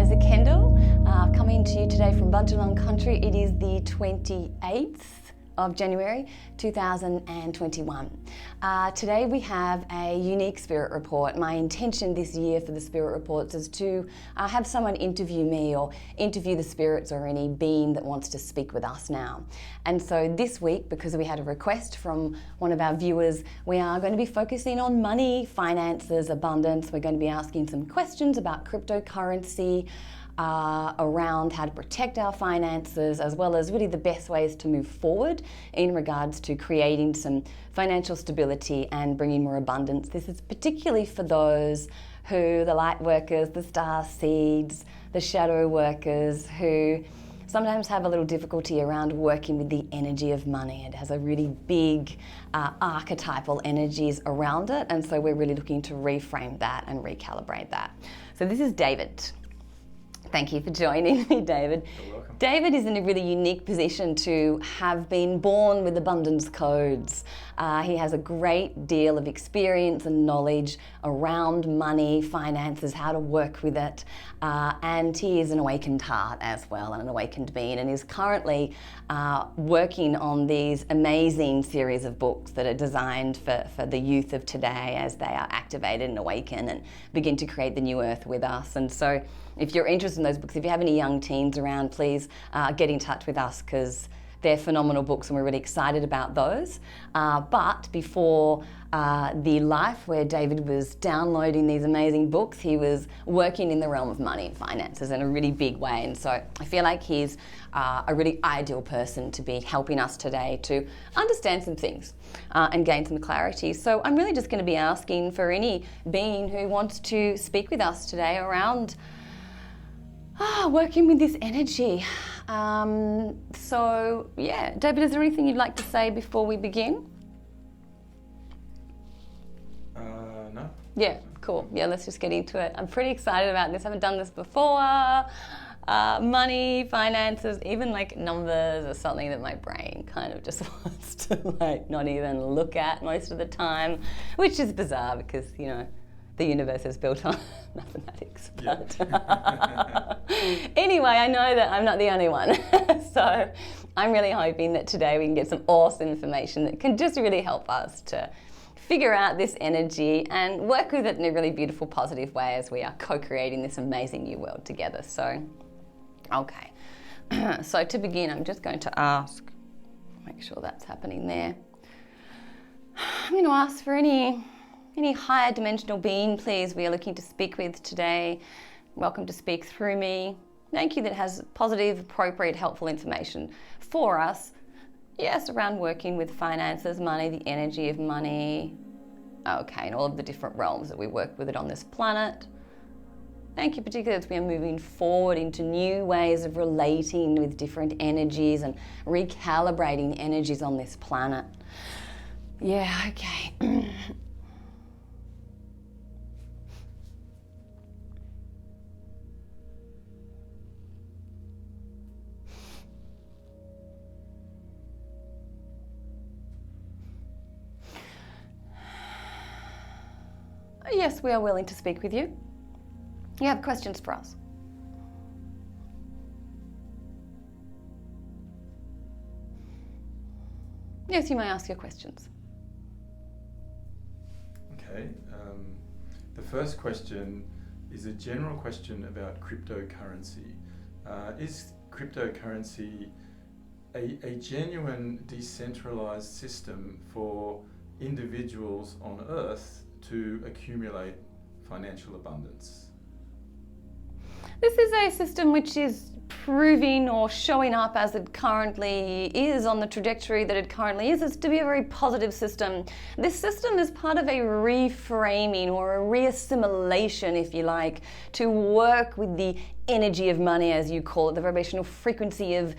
Eliza Kendall, coming to you today from Bunjalung Country. It is the 28th of January 2021. Today we have a unique spirit report. My intention this year for the spirit reports is to have someone interview me or interview the spirits or any being that wants to speak with us now. And so this week, because we had a request from one of our viewers, we are going to be focusing on money, finances, abundance. We're going to be asking some questions about cryptocurrency, around how to protect our finances, as well as really the best ways to move forward in regards to creating some financial stability and bringing more abundance. This is particularly for those who, the light workers, the star seeds, the shadow workers, who sometimes have a little difficulty around working with the energy of money. It has a really big archetypal energies around it, and so we're really looking to reframe that and recalibrate that. So this is David. Thank you for joining me, David. You're welcome. David is in a really unique position to have been born with abundance codes. He has a great deal of experience and knowledge around money, finances, how to work with it, and he is an awakened heart as well, and an awakened being, and is currently working on these amazing series of books that are designed for the youth of today as they are activated and awaken and begin to create the new earth with us. And so if you're interested in those books, if you have any young teens around, please get in touch with us, because they're phenomenal books and we're really excited about those. But before the life where David was downloading these amazing books, he was working in the realm of money and finances in a really big way. And so I feel like he's a really ideal person to be helping us today to understand some things and gain some clarity. So I'm really just going to be asking for any being who wants to speak with us today around working with this energy. So yeah, David, is there anything you'd like to say before we begin? No. Yeah, cool. Yeah, let's just get into it. I'm pretty excited about this. I haven't done this before. Money, finances, even like numbers are something that my brain kind of just wants to like not even look at most of the time, which is bizarre because, you know, the universe is built on mathematics. But anyway, I know that I'm not the only one. So I'm really hoping that today we can get some awesome information that can just really help us to figure out this energy and work with it in a really beautiful, positive way as we are co-creating this amazing new world together. So, okay. So to begin, I'm just going to ask, make sure that's happening there. I'm going to ask for any higher dimensional being, please, we are looking to speak with today. Welcome to speak through me. Thank you that has positive, appropriate, helpful information for us. Yes, around working with finances, money, the energy of money. Okay, and all of the different realms that we work with it on this planet. Thank you, particularly as we are moving forward into new ways of relating with different energies and recalibrating energies on this planet. Yeah, okay. Yes, we are willing to speak with you. You have questions for us? Yes, you may ask your questions. Okay. The first question is a general question about cryptocurrency. Is cryptocurrency a genuine decentralized system for individuals on Earth to accumulate financial abundance? This is a system which is proving or showing up as it currently is on the trajectory that it currently is to be a very positive system. This system is part of a reframing or a reassimilation, if you like, to work with the energy of money, as you call it, the vibrational frequency of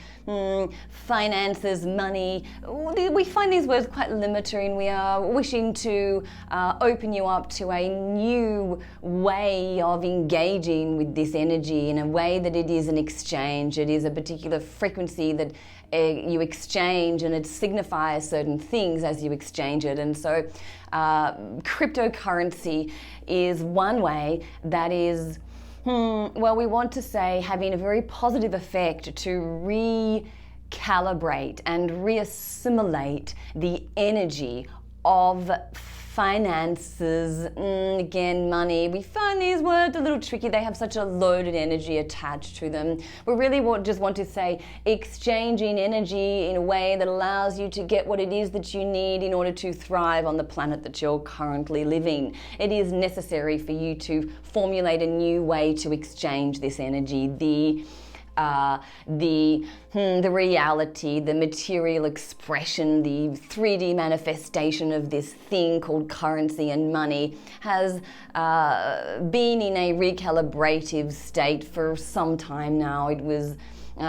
finances, money. We find these words quite limiting. We are wishing to open you up to a new way of engaging with this energy in a way that it is an exchange. It is a particular frequency that you exchange, and it signifies certain things as you exchange it. And so cryptocurrency is one way that is Well, we want to say having a very positive effect to recalibrate and reassimilate the energy of finances, again, money. We find these words a little tricky. They have such a loaded energy attached to them. We really just want to say exchanging energy in a way that allows you to get what it is that you need in order to thrive on the planet that you're currently living. It is necessary for you to formulate a new way to exchange this energy. The reality, the material expression, the 3D manifestation of this thing called currency and money has been in a recalibrative state for some time now. It was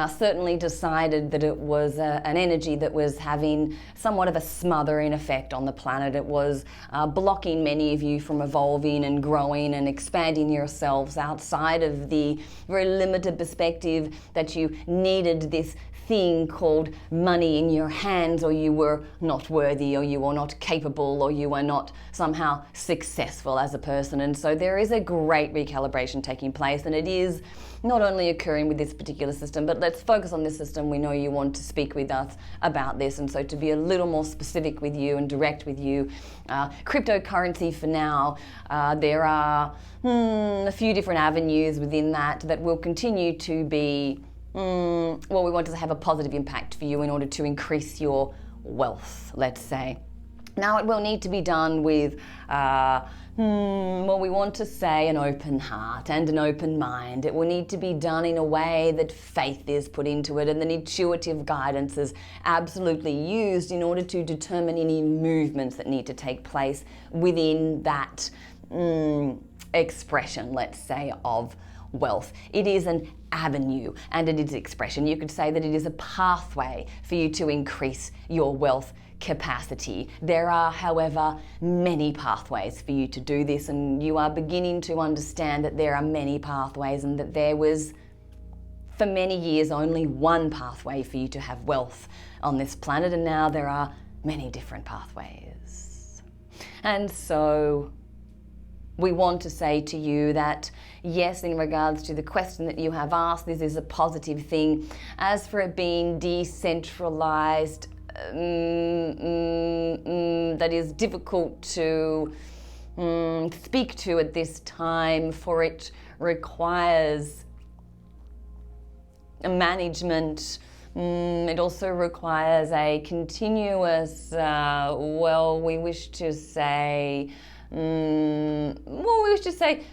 certainly decided that it was an energy that was having somewhat of a smothering effect on the planet. It was blocking many of you from evolving and growing and expanding yourselves outside of the very limited perspective that you needed this thing called money in your hands, or you were not worthy, or you were not capable, or you were not somehow successful as a person. And so there is a great recalibration taking place, and it is not only occurring with this particular system, but let's focus on this system. We know you want to speak with us about this, and so to be a little more specific with you and direct with you, cryptocurrency for now, there are a few different avenues within that will continue to be, well, we want to have a positive impact for you in order to increase your wealth, let's say. Now, it will need to be done with well, we want to say an open heart and an open mind. It will need to be done in a way that faith is put into it and that intuitive guidance is absolutely used in order to determine any movements that need to take place within that expression, let's say, of wealth. It is an avenue and it is expression. You could say that it is a pathway for you to increase your wealth capacity. There are, however, many pathways for you to do this, and you are beginning to understand that there are many pathways and that there was, for many years, only one pathway for you to have wealth on this planet, and now there are many different pathways. And so we want to say to you that, yes, in regards to the question that you have asked, this is a positive thing. As for it being decentralized, that is difficult to speak to at this time, for it requires a management. It also requires a continuous, we wish to say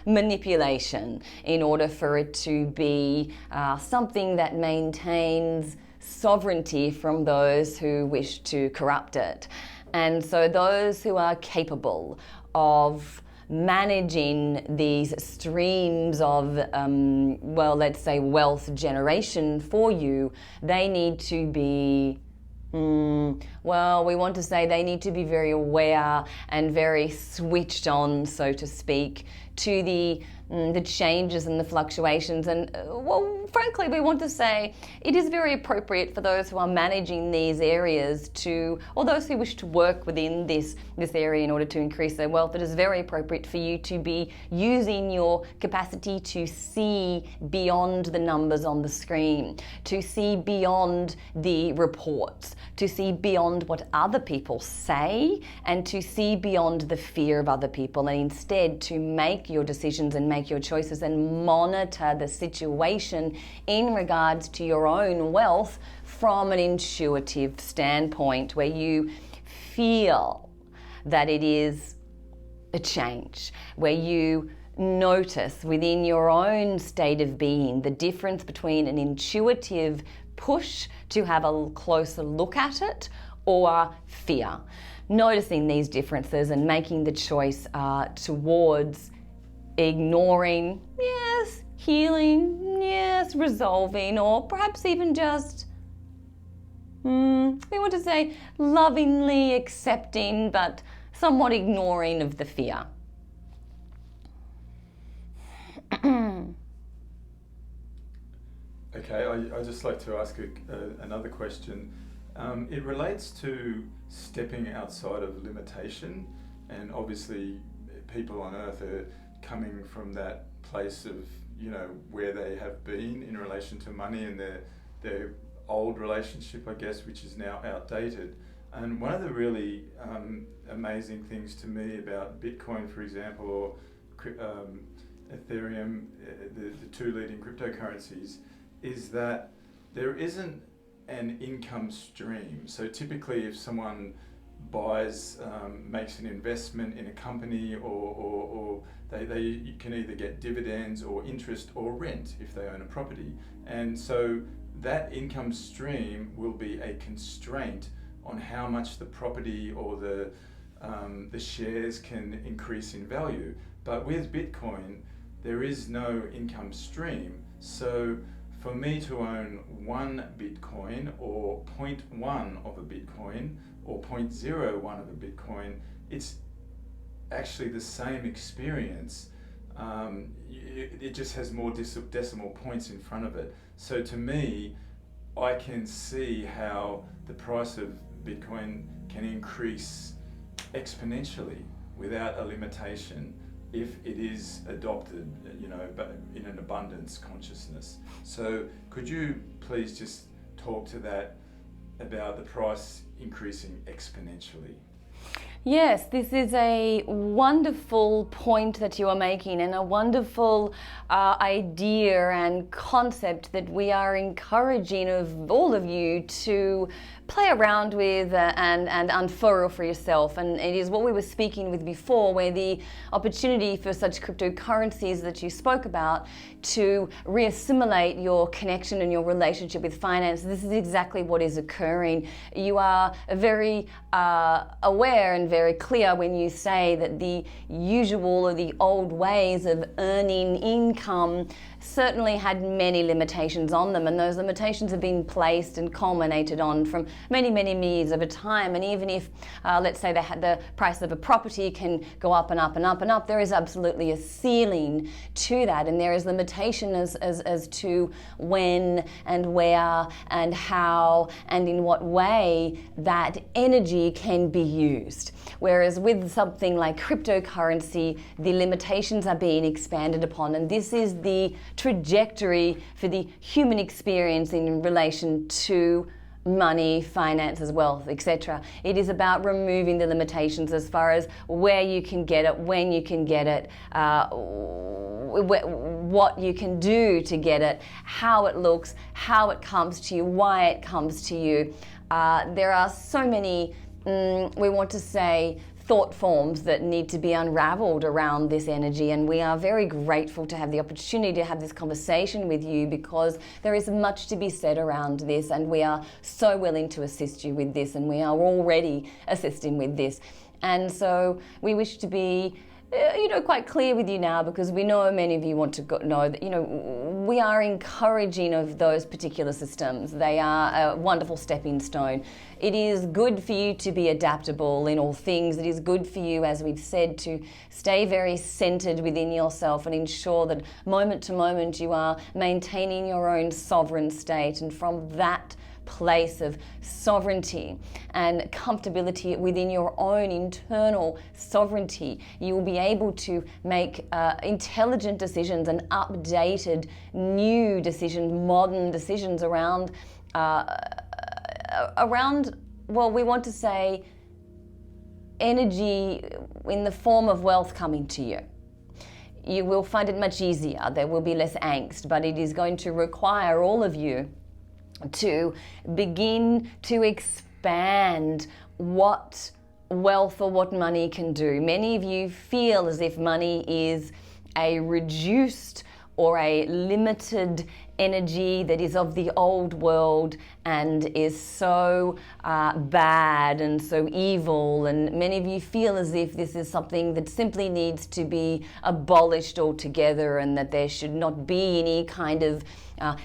manipulation in order for it to be something that maintains sovereignty from those who wish to corrupt it. And so those who are capable of managing these streams of, let's say, wealth generation for you, they need to be, we want to say they need to be very aware and very switched on, so to speak, to the changes and the fluctuations. And frankly, we want to say it is very appropriate for those who are managing these areas to, or those who wish to work within this area in order to increase their wealth, it is very appropriate for you to be using your capacity to see beyond the numbers on the screen, to see beyond the reports, to see beyond what other people say, and to see beyond the fear of other people, and instead to make your decisions and make your choices and monitor the situation in regards to your own wealth from an intuitive standpoint, where you feel that it is a change, where you notice within your own state of being the difference between an intuitive push to have a closer look at it or fear. Noticing these differences and making the choice towards ignoring, yes, healing, yes, resolving, or perhaps even just, we want to say lovingly accepting, but somewhat ignoring of the fear. Okay, I'd just like to ask another question. It relates to stepping outside of limitation, and obviously people on Earth are coming from that place of where they have been in relation to money and their old relationship, I guess, which is now outdated. And one of the really amazing things to me about Bitcoin, for example, or Ethereum, the two leading cryptocurrencies, is that there isn't an income stream. So typically if someone buys, makes an investment in a company, or they can either get dividends or interest or rent if they own a property. And so that income stream will be a constraint on how much the property or the shares can increase in value. But with Bitcoin, there is no income stream. So for me to own 1 Bitcoin or 0.1 of a Bitcoin or 0.01 of a Bitcoin, it's actually the same experience. It just has more decimal points in front of it. So to me, I can see how the price of Bitcoin can increase exponentially without a limitation if it is adopted, but in an abundance consciousness. So could you please just talk to that about the price increasing exponentially? Yes, this is a wonderful point that you are making, and a wonderful idea and concept that we are encouraging of all of you to play around with and unfurl for yourself. And it is what we were speaking with before, where the opportunity for such cryptocurrencies that you spoke about to reassimilate your connection and your relationship with finance. This is exactly what is occurring. You are very aware and very clear when you say that the usual or the old ways of earning income certainly had many limitations on them, and those limitations have been placed and culminated on from many years over time. And even if let's say the price of a property can go up and up and up and up, there is absolutely a ceiling to that, and there is limitation as to when and where and how and in what way that energy can be used. Whereas with something like cryptocurrency, the limitations are being expanded upon, and this is the trajectory for the human experience in relation to money, finances, wealth, etc. It is about removing the limitations as far as where you can get it, when you can get it, what you can do to get it, how it looks, how it comes to you, why it comes to you. There are so many, we want to say, thought forms that need to be unraveled around this energy, and we are very grateful to have the opportunity to have this conversation with you, because there is much to be said around this, and we are so willing to assist you with this, and we are already assisting with this. And so we wish to be quite clear with you now, because we know many of you want to know that, we are encouraging of those particular systems. They are a wonderful stepping stone. It is good for you to be adaptable in all things. It is good for you, as we've said, to stay very centered within yourself and ensure that moment to moment you are maintaining your own sovereign state, and from that place of sovereignty and comfortability within your own internal sovereignty, you will be able to make intelligent decisions and updated new decisions, modern decisions around, well, we want to say energy in the form of wealth coming to you. You will find it much easier. There will be less angst, but it is going to require all of you to begin to expand what wealth or what money can do. Many of you feel as if money is a reduced or a limited energy that is of the old world and is so bad and so evil, and many of you feel as if this is something that simply needs to be abolished altogether, and that there should not be any kind of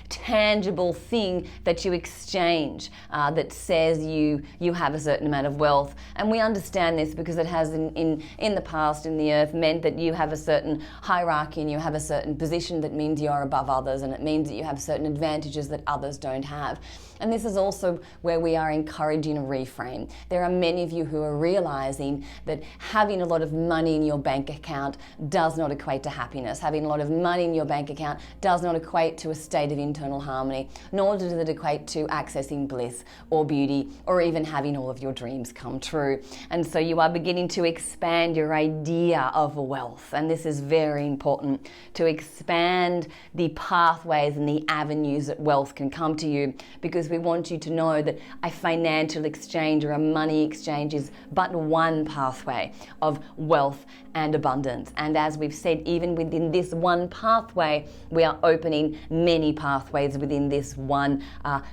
tangible thing that you exchange that says you have a certain amount of wealth. And we understand this because it has in the past in the earth meant that you have a certain hierarchy and you have a certain position that means you're above others, and it means that you have certain advantages that others don't have. And this is also where we are encouraging a reframe. There are many of you who are realizing that having a lot of money in your bank account does not equate to happiness. Having a lot of money in your bank account does not equate to a state of internal harmony, nor does it equate to accessing bliss or beauty or even having all of your dreams come true. And so you are beginning to expand your idea of wealth. And this is very important, to expand the pathways and the avenues that wealth can come to you, because we want you to know that a financial exchange or a money exchange is but one pathway of wealth and abundance. And as we've said, even within this one pathway, we are opening many pathways within this one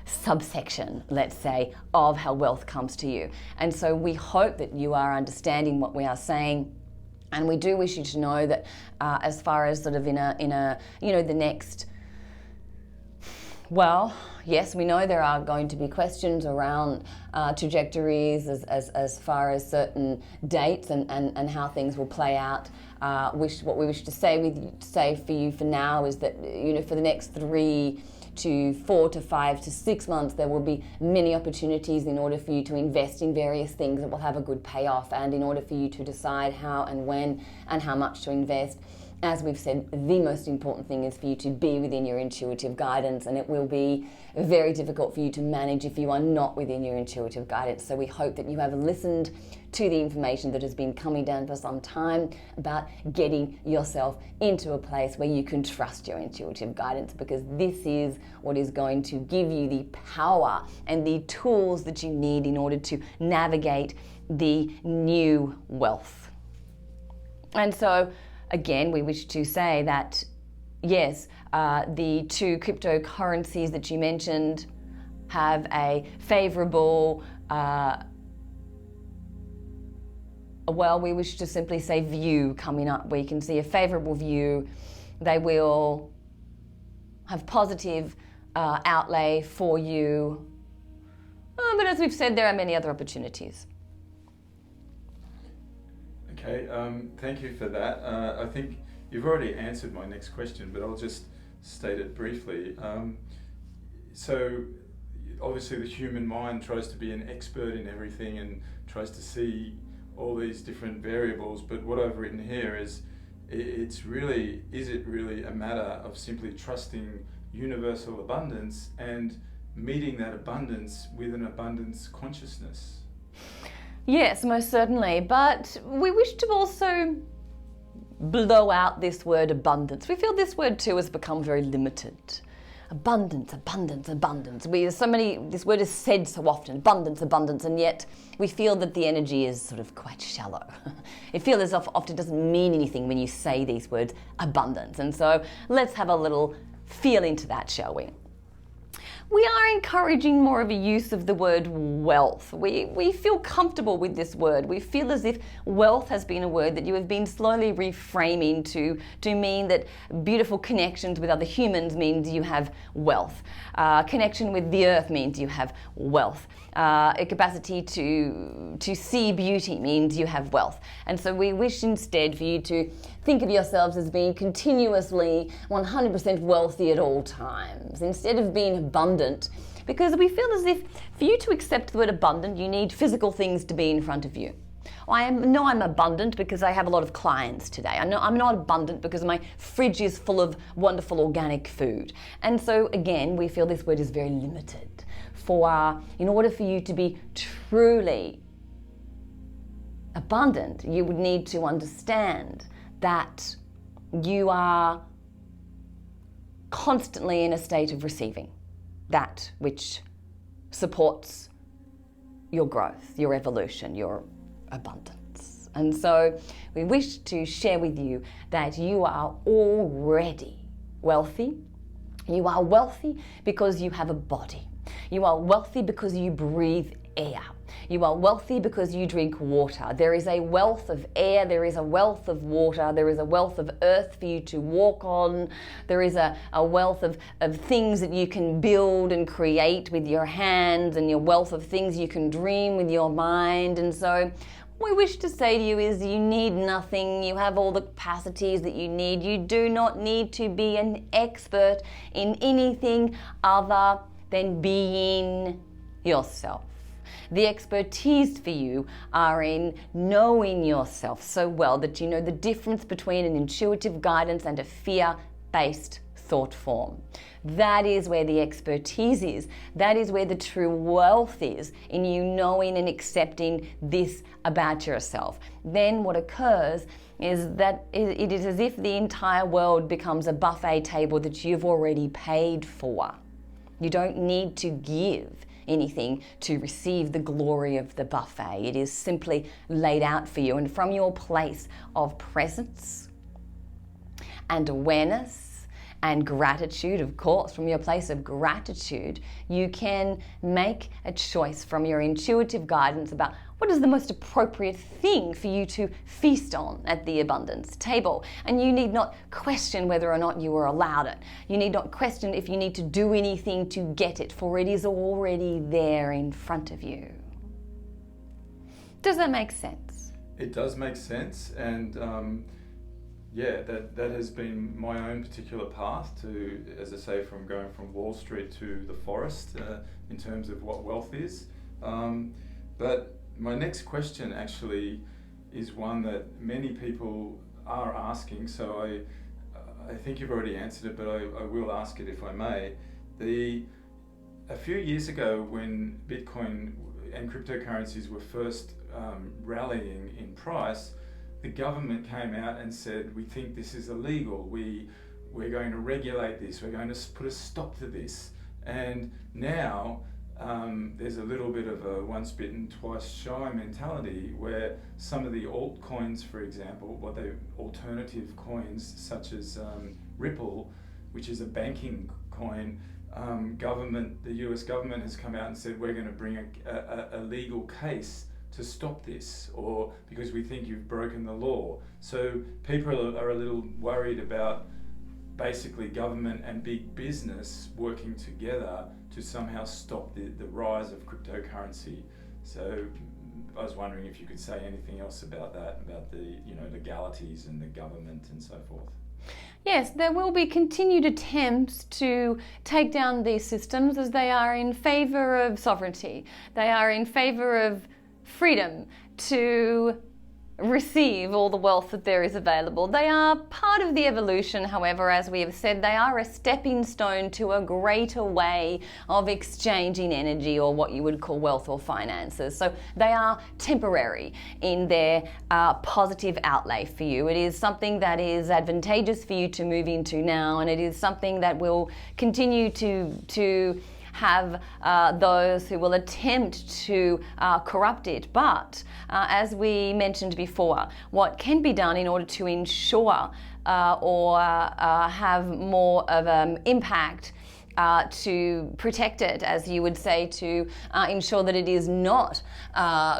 subsection, let's say, of how wealth comes to you. And so we hope that you are understanding what we are saying. And we do wish you to know that as far as sort of in a the next, well, yes, we know there are going to be questions around trajectories as far as certain dates and how things will play out. What we wish to say for you for now is that, for the next 3 to 4 to 5 to 6 months, there will be many opportunities in order for you to invest in various things that will have a good payoff, and in order for you to decide how and when and how much to invest. As we've said, the most important thing is for you to be within your intuitive guidance, and it will be very difficult for you to manage if you are not within your intuitive guidance. So we hope that you have listened to the information that has been coming down for some time about getting yourself into a place where you can trust your intuitive guidance, because this is what is going to give you the power and the tools that you need in order to navigate the new wealth. And so, again, we wish to say that, yes, the 2 cryptocurrencies that you mentioned have a favorable, we wish to simply say view coming up. We can see a favorable view. They will have positive outlay for you. But as we've said, there are many other opportunities. Okay, thank you for that. I think you've already answered my next question, but I'll just state it briefly. So obviously the human mind tries to be an expert in everything and tries to see all these different variables, but what I've written here is it really a matter of simply trusting universal abundance and meeting that abundance with an abundance consciousness? Yes, most certainly. But we wish to also blow out this word abundance. We feel this word too has become very limited. Abundance, abundance, abundance. This word is said so often, abundance, abundance, and yet we feel that the energy is sort of quite shallow. It feels as if often doesn't mean anything when you say these words, abundance. And so let's have a little feel into that, shall we? We are encouraging more of a use of the word wealth. We feel comfortable with this word. We feel as if wealth has been a word that you have been slowly reframing to mean that beautiful connections with other humans means you have wealth. Connection with the earth means you have wealth. A capacity to see beauty means you have wealth. And so we wish instead for you to think of yourselves as being continuously 100% wealthy at all times, instead of being abundant, because we feel as if for you to accept the word abundant, you need physical things to be in front of you. I know I'm abundant because I have a lot of clients today. I know I'm not abundant because my fridge is full of wonderful organic food. And so again, we feel this word is very limited. In order for you to be truly abundant, you would need to understand that you are constantly in a state of receiving that which supports your growth, your evolution, your abundance. And so we wish to share with you that you are already wealthy. You are wealthy because you have a body. You are wealthy because you breathe air. You are wealthy because you drink water. There is a wealth of air, there is a wealth of water, there is a wealth of earth for you to walk on, there is a wealth of things that you can build and create with your hands, and your wealth of things you can dream with your mind. And so what we wish to say to you is you need nothing. You have all the capacities that you need. You do not need to be an expert in anything other than being yourself. The expertise for you are in knowing yourself so well that you know the difference between an intuitive guidance and a fear-based thought form. That is where the expertise is. That is where the true wealth is, in you knowing and accepting this about yourself. Then what occurs is that it is as if the entire world becomes a buffet table that you've already paid for. You don't need to give anything to receive the glory of the buffet. It is simply laid out for you. And from your place of presence and awareness and gratitude, of course, from your place of gratitude, you can make a choice from your intuitive guidance about what is the most appropriate thing for you to feast on at the abundance table. And you need not question whether or not you are allowed it. You need not question if you need to do anything to get it, for it is already there in front of you. Does that make sense? It does make sense, and yeah, that has been my own particular path to, as I say, from going from Wall Street to the forest in terms of what wealth is. But my next question actually is one that many people are asking, so I think you've already answered it, but I will ask it if I may. A few years ago, when Bitcoin and cryptocurrencies were first rallying in price, the government came out and said, we think this is illegal, we're going to regulate this, we're going to put a stop to this. And now there's a little bit of a once bitten, twice shy mentality, where some of the altcoins, for example, or the alternative coins such as Ripple, which is a banking coin, the US government has come out and said, we're going to bring a legal case to stop this, or because we think you've broken the law. So people are a little worried about basically government and big business working together to somehow stop the rise of cryptocurrency. So I was wondering if you could say anything else about that, about the legalities and the government and so forth. Yes, there will be continued attempts to take down these systems, as they are in favour of sovereignty. They are in favour of freedom to receive all the wealth that there is available. They are part of the evolution, however, as we have said, they are a stepping stone to a greater way of exchanging energy, or what you would call wealth or finances. So they are temporary in their positive outlay for you. It is something that is advantageous for you to move into now, and it is something that will continue to have those who will attempt to corrupt it. But as we mentioned before, what can be done in order to ensure or have more of an impact to protect it, as you would say, to ensure that it is not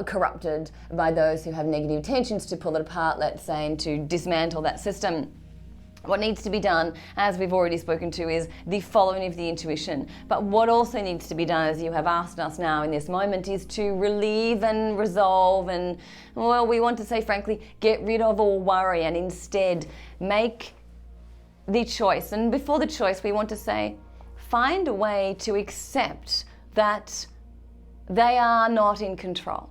corrupted by those who have negative intentions to pull it apart, let's say, and to dismantle that system. What needs to be done, as we've already spoken to, is the following of the intuition. But what also needs to be done, as you have asked us now in this moment, is to relieve and resolve and, well, we want to say, frankly, get rid of all worry and instead make the choice. And before the choice, we want to say, find a way to accept that they are not in control.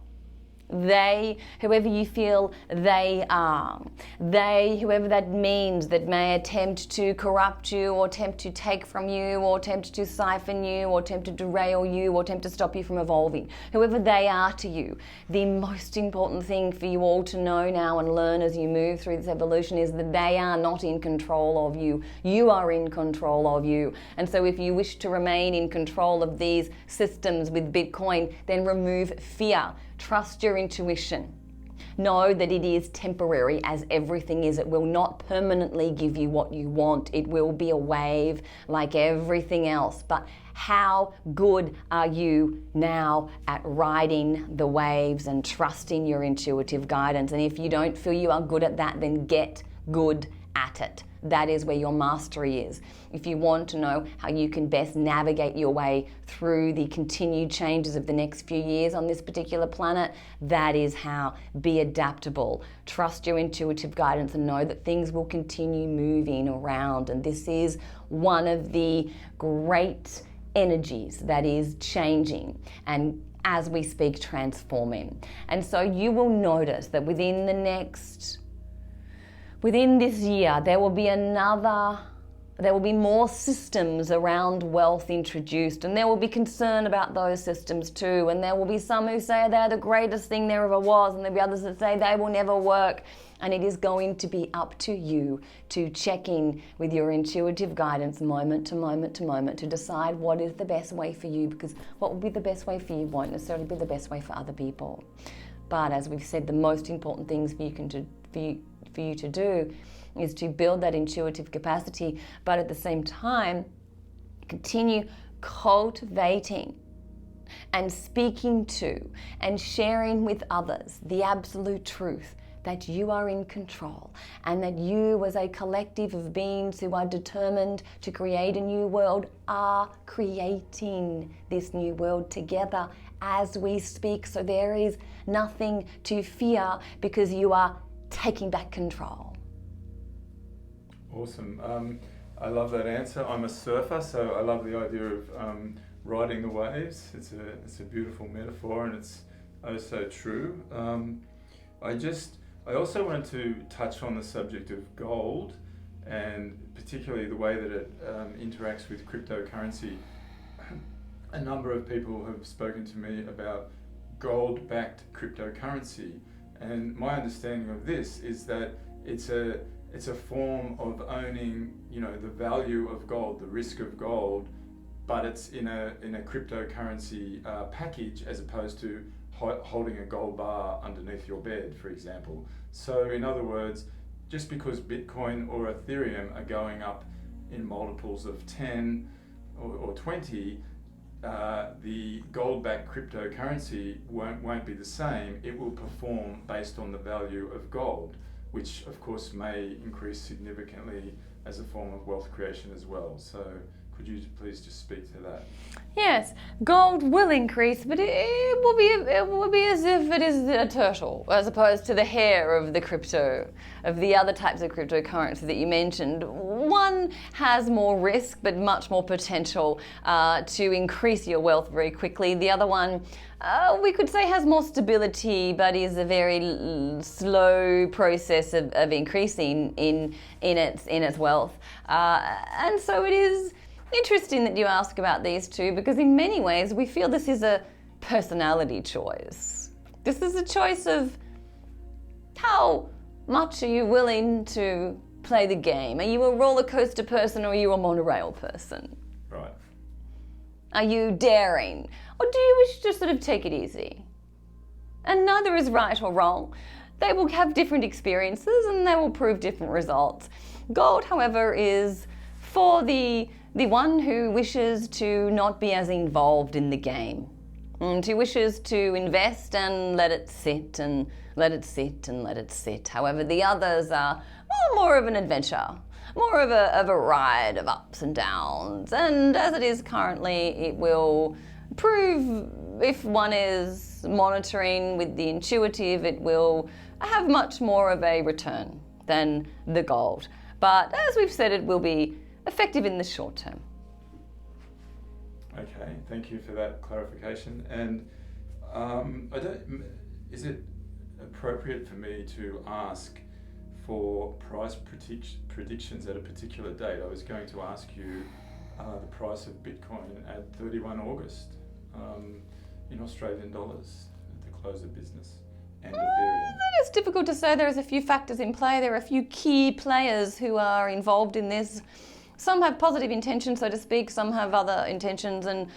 They, whoever you feel they are, they, whoever that means, that may attempt to corrupt you or attempt to take from you or attempt to siphon you or attempt to derail you or attempt to stop you from evolving, whoever they are to you, the most important thing for you all to know now and learn as you move through this evolution is that they are not in control of you. You are in control of you. And so if you wish to remain in control of these systems with Bitcoin, then remove fear. Trust your intuition. Know that it is temporary, as everything is. It will not permanently give you what you want. It will be a wave like everything else. But how good are you now at riding the waves and trusting your intuitive guidance? And if you don't feel you are good at that, then get good at it. That is where your mastery is. If you want to know how you can best navigate your way through the continued changes of the next few years on this particular planet, that is how. Be adaptable. Trust your intuitive guidance and know that things will continue moving around. And this is one of the great energies that is changing and, as we speak, transforming. And so you will notice that within this year, there will be more systems around wealth introduced, and there will be concern about those systems too. And there will be some who say they're the greatest thing there ever was, and there'll be others that say they will never work. And it is going to be up to you to check in with your intuitive guidance moment to moment to moment to decide what is the best way for you, because what will be the best way for you won't necessarily be the best way for other people. But as we've said, the most important things for you to do is to build that intuitive capacity, but at the same time, continue cultivating and speaking to and sharing with others the absolute truth that you are in control, and that you, as a collective of beings who are determined to create a new world, are creating this new world together as we speak. So there is nothing to fear, because you are taking back control. Awesome. I love that answer. I'm a surfer, so I love the idea of riding the waves. It's a beautiful metaphor, and it's oh so true. I also wanted to touch on the subject of gold, and particularly the way that it interacts with cryptocurrency. A number of people have spoken to me about gold-backed cryptocurrency, and my understanding of this is that it's a form of owning, the value of gold, the risk of gold, but it's in a cryptocurrency package, as opposed to holding a gold bar underneath your bed, for example. So in other words, just because Bitcoin or Ethereum are going up in multiples of 10 or 20, the gold-backed cryptocurrency won't be the same. It will perform based on the value of gold, which of course may increase significantly as a form of wealth creation as well. So could you please just speak to that? Yes, gold will increase, but it will be as if it is a turtle, as opposed to the hair of the other types of cryptocurrency that you mentioned. One has more risk, but much more potential to increase your wealth very quickly. The other one, we could say, has more stability, but is a very slow process of increasing in its wealth. And so it is interesting that you ask about these two, because in many ways we feel this is a personality choice. This is a choice of how much are you willing to play the game. Are you a roller coaster person, or are you a monorail person? Right. Are you daring, or do you wish to sort of take it easy? And neither is right or wrong. They will have different experiences and they will prove different results. Gold, however, is for the one who wishes to not be as involved in the game, and who wishes to invest and let it sit and let it sit and let it sit. However, the others are more of an adventure, more of a ride of ups and downs. And as it is currently, it will prove, if one is monitoring with the intuitive, it will have much more of a return than the gold. But as we've said, it will be effective in the short term. Okay, thank you for that clarification. And is it appropriate for me to ask for price predictions at a particular date? I was going to ask you the price of Bitcoin at 31 August in Australian dollars at the close of business, and Ethereum. That is difficult to say. There's a few factors in play. There are a few key players who are involved in this. Some have positive intentions, so to speak, some have other intentions, and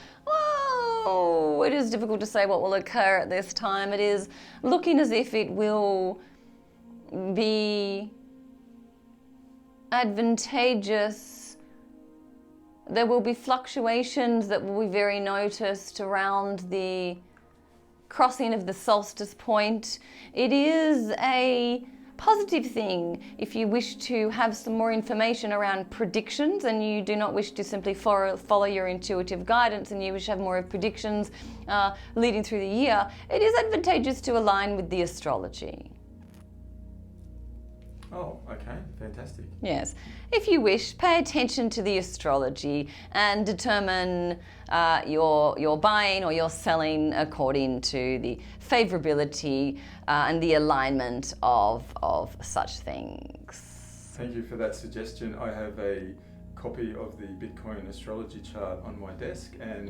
oh, it is difficult to say what will occur at this time. It is looking as if it will be advantageous. There will be fluctuations that will be very noticed around the crossing of the solstice point. It is a positive thing if you wish to have some more information around predictions and you do not wish to simply follow your intuitive guidance and you wish to have more of predictions leading through the year. It is advantageous to align with the astrology. Oh, okay, fantastic. Yes. If you wish, pay attention to the astrology and determine your buying or your selling according to the favorability and the alignment of such things. Thank you for that suggestion. I have a copy of the Bitcoin astrology chart on my desk, and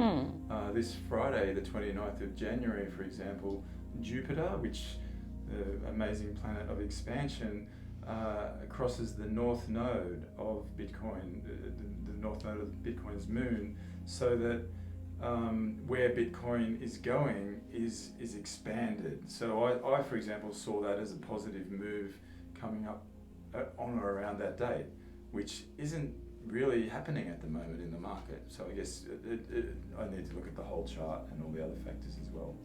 this Friday, the 29th of January, for example, Jupiter, which the amazing planet of expansion, crosses the north node of Bitcoin, the north node of Bitcoin's moon, so that where Bitcoin is going is expanded. So I, for example, saw that as a positive move coming up on or around that date, which isn't really happening at the moment in the market. So I guess I need to look at the whole chart and all the other factors as well.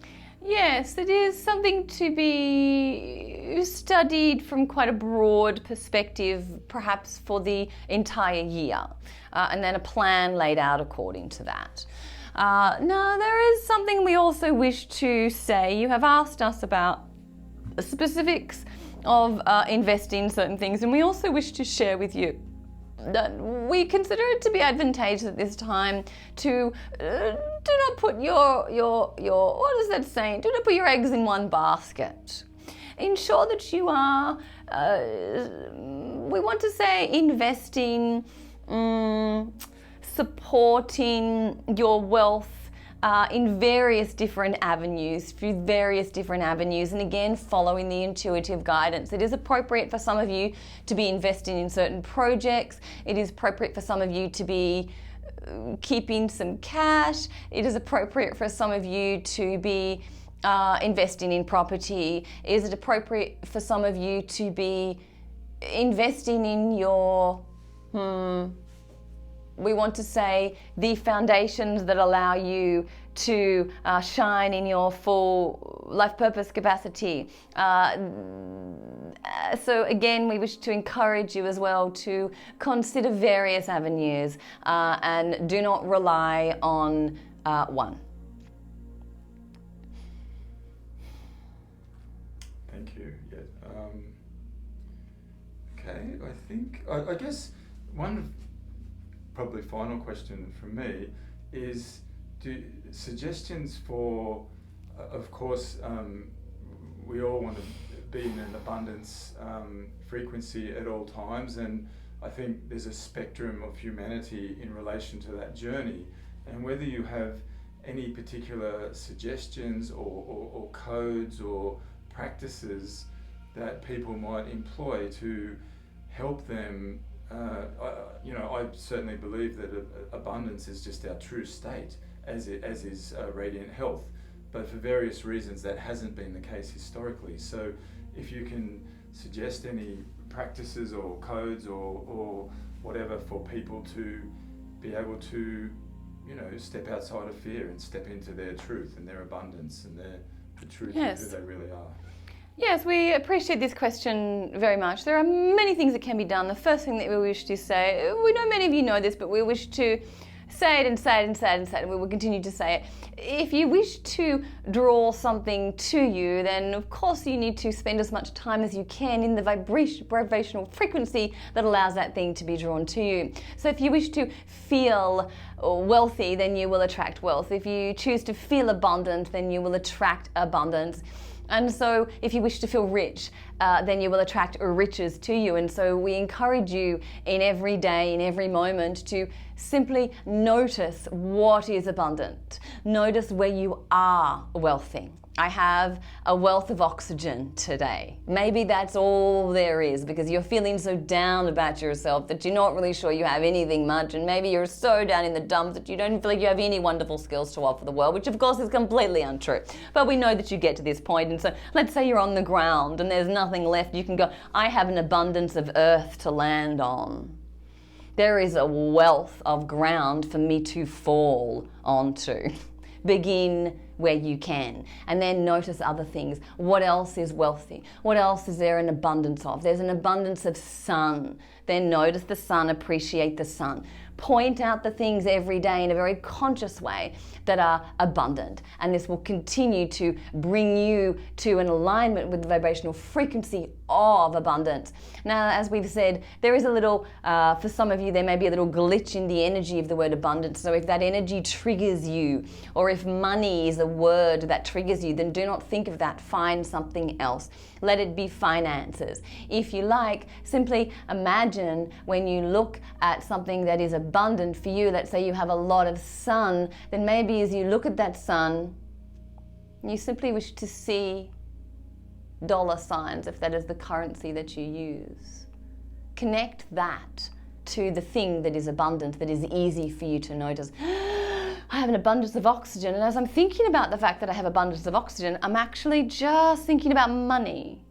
Yes, it is something to be studied from quite a broad perspective, perhaps for the entire year, and then a plan laid out according to that. Now, there is something we also wish to say. You have asked us about the specifics of investing in certain things, and we also wish to share with you that we consider it to be advantageous at this time to do not put your what is that saying? Do not put your eggs in one basket. Ensure that you are, we want to say, investing, supporting your wealth in various different avenues, through various different avenues, and again, following the intuitive guidance. It is appropriate for some of you to be investing in certain projects. It is appropriate for some of you to be keeping some cash. It is appropriate for some of you to be investing in property. Is it appropriate for some of you to be investing in your, we want to say, the foundations that allow you to shine in your full life purpose capacity. So again, we wish to encourage you as well to consider various avenues and do not rely on one. Thank you. Yeah. Okay, I guess one probably final question from me is, suggestions for, of course, we all want to be in an abundance frequency at all times, and I think there's a spectrum of humanity in relation to that journey, and whether you have any particular suggestions or codes or practices that people might employ to help them. I certainly believe that abundance is just our true state, as is radiant health. But for various reasons, that hasn't been the case historically. So if you can suggest any practices or codes or whatever for people to be able to, step outside of fear and step into their truth and their abundance and the truth of who they really are. Yes, we appreciate this question very much. There are many things that can be done. The first thing that we wish to say, we know many of you know this, but we wish to say it and say it and say it and say it, and we will continue to say it. If you wish to draw something to you, then of course you need to spend as much time as you can in the vibrational frequency that allows that thing to be drawn to you. So if you wish to feel wealthy, then you will attract wealth. If you choose to feel abundant, then you will attract abundance. And so if you wish to feel rich, then you will attract riches to you. And so we encourage you in every day, in every moment, to Simply notice what is abundant. Notice where you are wealthy. I have a wealth of oxygen today. Maybe that's all there is because you're feeling so down about yourself that you're not really sure you have anything much, and maybe you're so down in the dumps that you don't feel like you have any wonderful skills to offer the world, which of course is completely untrue. But we know that you get to this point, and so let's say you're on the ground and there's nothing left. You can go, I have an abundance of earth to land on. There is a wealth of ground for me to fall onto. Begin where you can, and then notice other things. What else is wealthy? What else is there an abundance of? There's an abundance of sun. Then notice the sun, appreciate the sun. Point out the things every day in a very conscious way that are abundant, and this will continue to bring you to an alignment with the vibrational frequency of abundance. Now, as we've said, there is a little, for some of you, there may be a little glitch in the energy of the word abundance. So if that energy triggers you, or if money is a word that triggers you, then do not think of that. Find something else. Let it be finances. If you like, simply imagine when you look at something that is abundant for you, let's say you have a lot of sun, then maybe as you look at that sun, you simply wish to see dollar signs, if that is the currency that you use. Connect that to the thing that is abundant, that is easy for you to notice. I have an abundance of oxygen, and as I'm thinking about the fact that I have abundance of oxygen, I'm actually just thinking about money.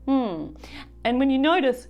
And when you notice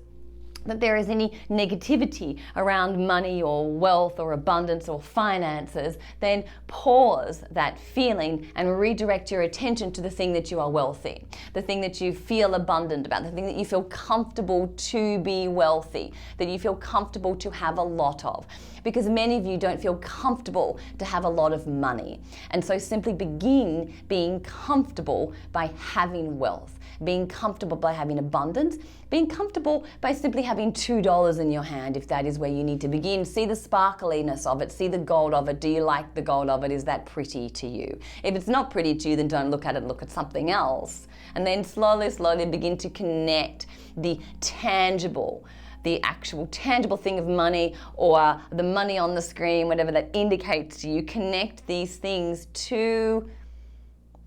that there is any negativity around money or wealth or abundance or finances, then pause that feeling and redirect your attention to the thing that you are wealthy, the thing that you feel abundant about, the thing that you feel comfortable to be wealthy, that you feel comfortable to have a lot of. Because many of you don't feel comfortable to have a lot of money. And so simply begin being comfortable by having wealth, being comfortable by having abundance, being comfortable by simply having $2 in your hand, if that is where you need to begin. See the sparkliness of it, see the gold of it. Do you like the gold of it? Is that pretty to you? If it's not pretty to you, then don't look at it, look at something else. And then slowly, slowly begin to connect the tangible, the actual tangible thing of money, or the money on the screen, whatever that indicates to you. Connect these things to,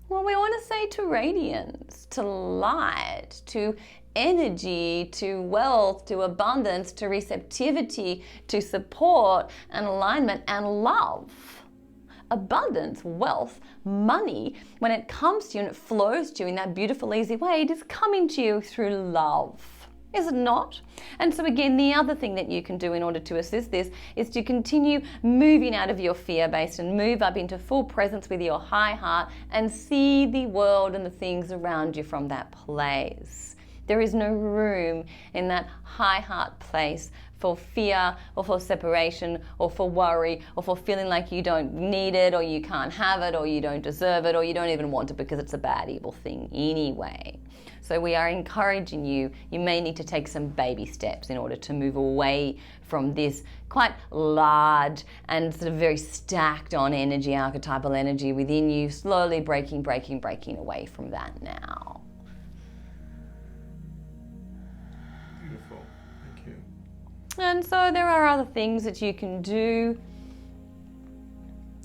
well, we want to say to radiance, to light, to energy, to wealth, to abundance, to receptivity, to support and alignment and love. Abundance, wealth, money, when it comes to you and it flows to you in that beautiful, easy way, it is coming to you through love. Is it not? And so again, the other thing that you can do in order to assist this is to continue moving out of your fear-based and move up into full presence with your high heart and see the world and the things around you from that place. There is no room in that high heart place for fear or for separation or for worry or for feeling like you don't need it or you can't have it or you don't deserve it or you don't even want it because it's a bad, evil thing anyway. So we are encouraging you, you may need to take some baby steps in order to move away from this quite large and sort of very stacked on energy, archetypal energy within you, slowly breaking away from that now. Beautiful, thank you. And so there are other things that you can do.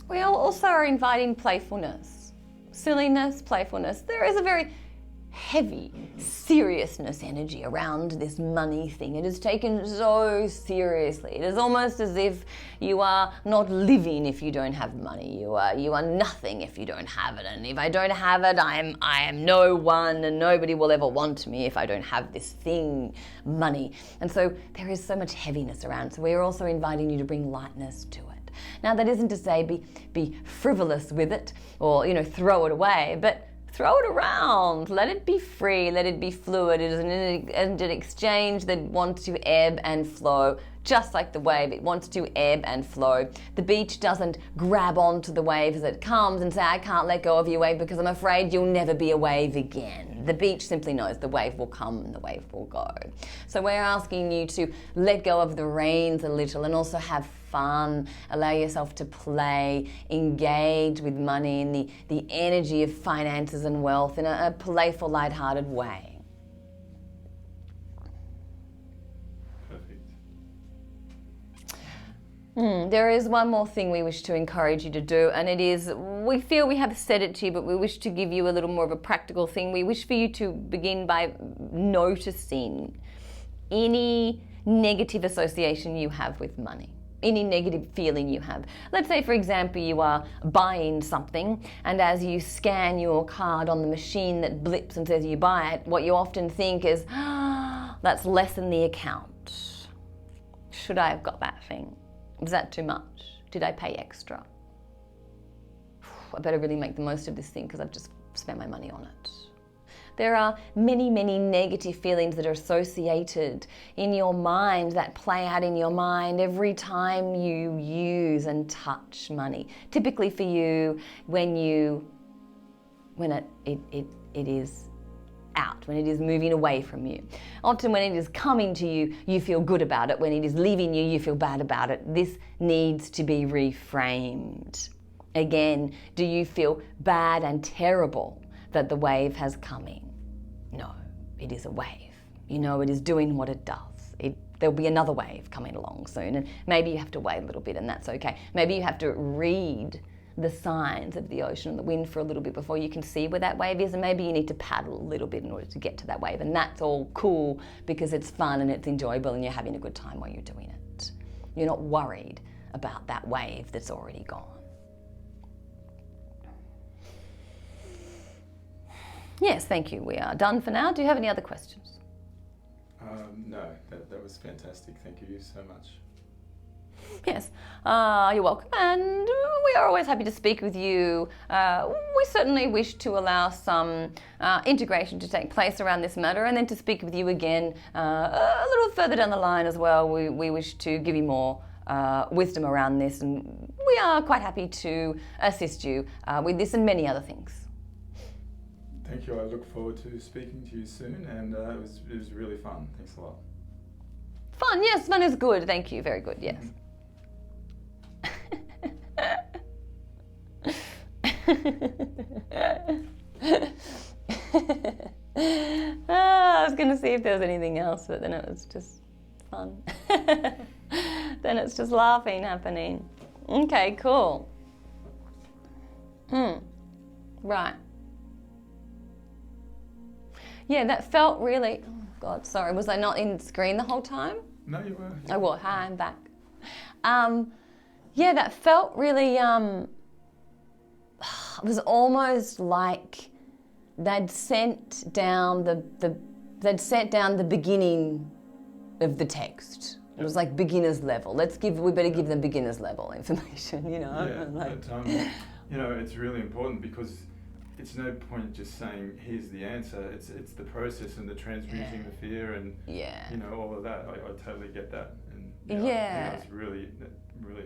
We also are inviting playfulness, silliness, playfulness. There is a very heavy seriousness energy around this money thing. It is taken so seriously. It is almost as if you are not living if you don't have money. You are nothing if you don't have it. And if I don't have it, I am no one, and nobody will ever want me if I don't have this thing, money. And so there is so much heaviness around. So we are also inviting you to bring lightness to it. Now that isn't to say be frivolous with it or throw it away, but throw it around, let it be free, let it be fluid. It is an exchange that wants to ebb and flow, just like the wave. It wants to ebb and flow. The beach doesn't grab onto the wave as it comes and say, I can't let go of your wave because I'm afraid you'll never be a wave again. The beach simply knows the wave will come and the wave will go. So we're asking you to let go of the reins a little and also have fun, allow yourself to play, engage with money and the energy of finances and wealth in a playful, lighthearted way. Perfect. There is one more thing we wish to encourage you to do, and it is, we feel we have said it to you, but we wish to give you a little more of a practical thing. We wish for you to begin by noticing any negative association you have with money, any negative feeling you have. Let's say, for example, you are buying something, and as you scan your card on the machine that blips and says you buy it, what you often think is, that's less than the account. Should I have got that thing? Was that too much? Did I pay extra? I better really make the most of this thing because I've just spent my money on it. There are many, many negative feelings that are associated in your mind, that play out in your mind every time you use and touch money. Typically for you, when it is out, when it is moving away from you. Often when it is coming to you, you feel good about it. When it is leaving you, you feel bad about it. This needs to be reframed. Again, do you feel bad and terrible that the wave has come in? No, it is a wave. You know it is doing what it does. There'll be another wave coming along soon, and maybe you have to wait a little bit, and that's okay. Maybe you have to read the signs of the ocean and the wind for a little bit before you can see where that wave is, and maybe you need to paddle a little bit in order to get to that wave, and that's all cool because it's fun and it's enjoyable and you're having a good time while you're doing it. You're not worried about that wave that's already gone. Yes, thank you. We are done for now. Do you have any other questions? No, that was fantastic. Thank you so much. Yes, you're welcome, and we are always happy to speak with you. We certainly wish to allow some integration to take place around this matter, and then to speak with you again a little further down the line as well. We wish to give you more wisdom around this, and we are quite happy to assist you with this and many other things. Thank you. I look forward to speaking to you soon, and it was really fun. Thanks a lot. Fun, yes, fun is good. Thank you. Very good, yes. I was going to see if there was anything else, but then it was just fun. Then it's just laughing happening. Okay, cool. Right. Yeah, that felt really... Oh, God, sorry. Was I not in screen the whole time? No, you were. I was. Hi, I'm back. Yeah, that felt really... it was almost like they'd sent down the beginning of the text. It was like beginner's level. We better give them beginner's level information, you know. Yeah, like, but, you know, it's really important because it's no point just saying here's the answer. It's the process and the transmuting the fear and you know, all of that. I totally get that. And I think that's really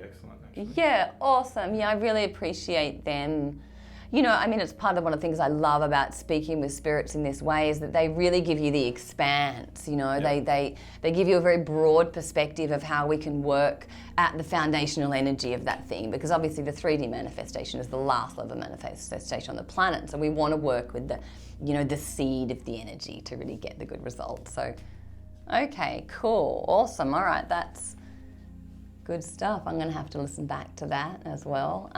excellent, actually. Yeah, awesome. Yeah, I really appreciate them. You know, I mean, it's part of one of the things I love about speaking with spirits in this way is that they really give you the expanse, you know, they give you a very broad perspective of how we can work at the foundational energy of that thing, because obviously the 3D manifestation is the last level of manifestation on the planet, so we want to work with the, you know, the seed of the energy to really get the good results. So, okay, cool, awesome, all right, that's good stuff. I'm going to have to listen back to that as well.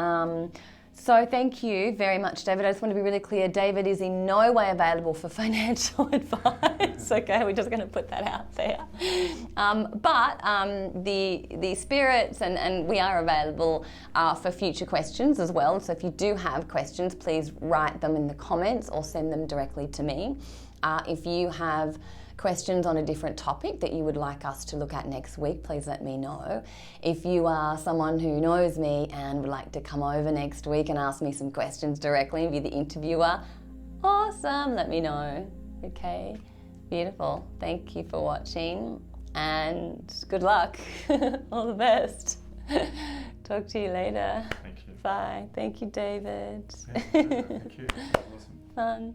So thank you very much, David. I just want to be really clear. David is in no way available for financial advice. Okay, we're just going to put that out there. But the spirits and we are available for future questions as well. So if you do have questions, please write them in the comments or send them directly to me. If you have questions on a different topic that you would like us to look at next week, please let me know. If you are someone who knows me and would like to come over next week and ask me some questions directly and be the interviewer, awesome, let me know. Okay, beautiful. Thank you for watching and good luck. All the best. Talk to you later. Thank you. Bye. Thank you, David. Yeah, thank you. Awesome. Fun.